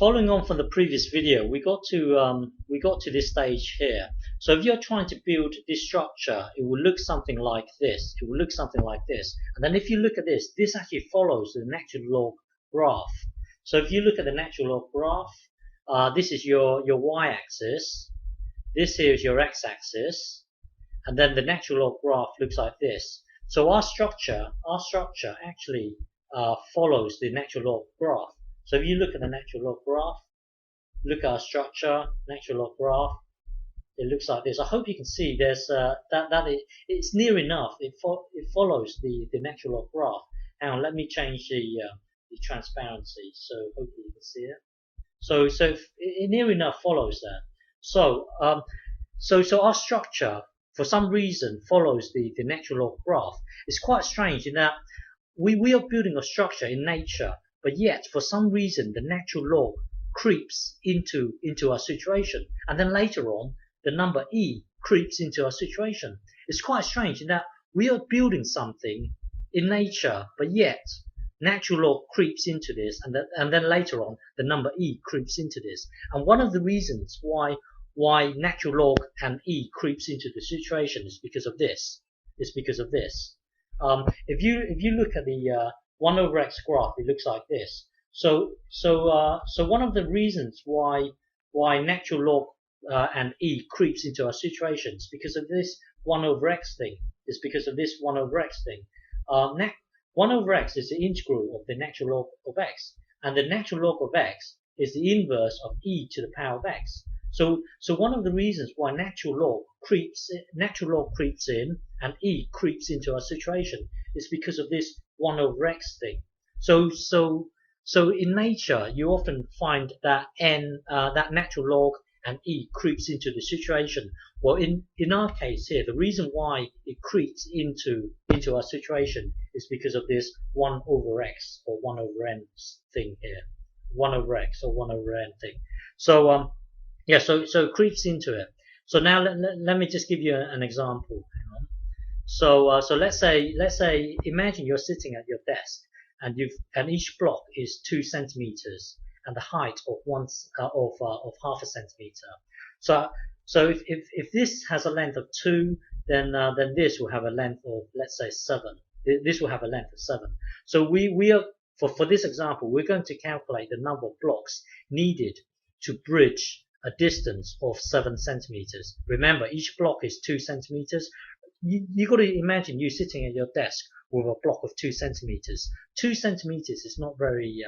following on from the previous video, we got to this stage here. So if you're trying to build this structure, it will look something like this. It will look something like this. And then if you look at this, this actually follows the natural log graph. So if you look at the natural log graph, this is your y-axis. This here is your x-axis, and then the natural log graph looks like this. So our structure actually follows the natural log graph. So if you look at the natural log graph, look at our structure, natural log graph, it looks like this. I hope you can see there's it's near enough. It follows the natural log graph. Hang on, let me change the transparency so hopefully you can see it. So it near enough follows that. So our structure for some reason follows the natural log graph. It's quite strange in that we are building a structure in nature, but yet for some reason the natural log creeps into our situation, and then later on the number e creeps into our situation. It's quite strange in that we are building something in nature, but yet natural log creeps into this, and then later on the number e creeps into this. And one of the reasons why natural log and e creeps into the situation is because of this. It's because of this. If you look at the 1 over x graph, it looks like this. So one of the reasons why natural log and e creeps into our situation is because of this 1 over x thing. It's because of this 1 over x thing. 1 over x is the integral of the natural log of x, and the natural log of x is the inverse of e to the power of x. So one of the reasons why natural log creeps in and e creeps into our situation is because of this 1 over x thing. So in nature you often find that that natural log and e creeps into the situation. Well, in our case here, the reason why it creeps into our situation is because of this 1 over x or 1 over n thing here. 1 over x or 1 over n thing. So yeah, so it creeps into it. So now let me just give you an example. Hang on. So let's say imagine you're sitting at your desk and each block is 2 centimeters and the height of half a centimeter. So if this has a length of 2, then this will have a length of, let's say, 7. This will have a length of 7. So we are for this example, we're going to calculate the number of blocks needed to bridge a distance of 7 centimeters. Remember, each block is 2 centimeters. You got to imagine you sitting at your desk with a block of 2 centimeters. 2 centimeters is not very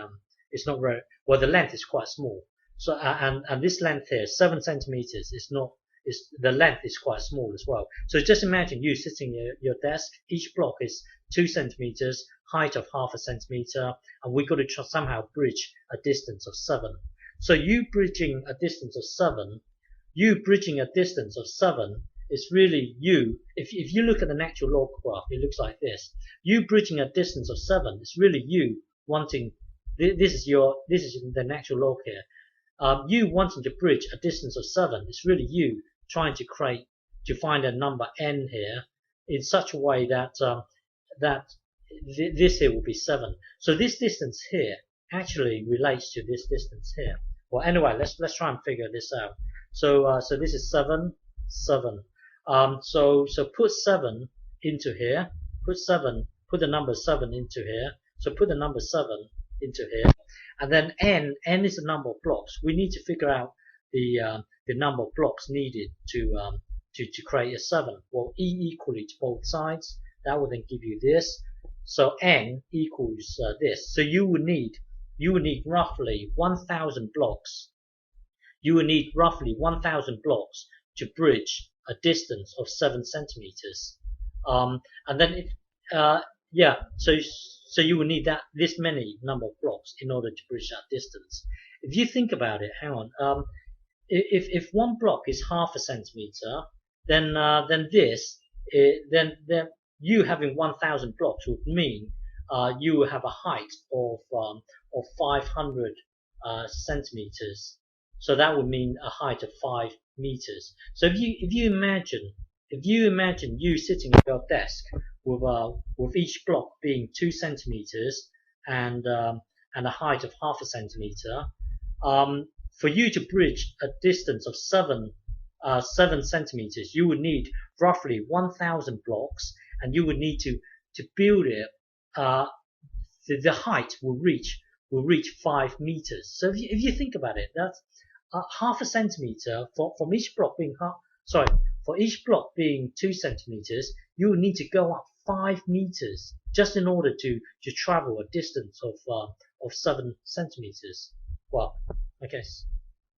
well. The length is quite small. So and this length here, 7 centimeters, the length is quite small as well. So just imagine you sitting at your desk. Each block is 2 centimeters, height of half a centimeter, and we've got to somehow bridge a distance of 7. So you bridging a distance of 7 is really you. If you look at the natural log graph, it looks like this. You bridging a distance of 7 is really you wanting. This is the natural log here. You wanting to bridge a distance of 7 is really you trying to find a number n here in such a way that this here will be 7. So this distance here actually relates to this distance here. Well, anyway, let's try and figure this out. So this is 7. So put 7 into here. Put the number 7 into here. So put the number 7 into here, and then n is the number of blocks. We need to figure out the number of blocks needed to create a 7. Well, e equally to both sides. That will then give you this. So n equals this. So you would need roughly 1,000 blocks. You will need roughly 1,000 blocks to bridge a distance of 7 centimeters. And then so you will need this many number of blocks in order to bridge that distance. If you think about it, hang on. If one block is half a centimeter, then you having 1,000 blocks would mean you will have a height of 500 centimeters. So that would mean a height of 5 meters. So if you imagine you sitting at your desk with each block being 2 centimeters and a height of half a centimeter, for you to bridge a distance of 7 centimeters, you would need roughly 1,000 blocks, and you would need to build it. The height will reach 5 meters. So if you think about it, that's half a centimeter from each block being for each block being 2 centimeters, you will need to go up 5 meters just in order to travel a distance of 7 centimeters. Well, I guess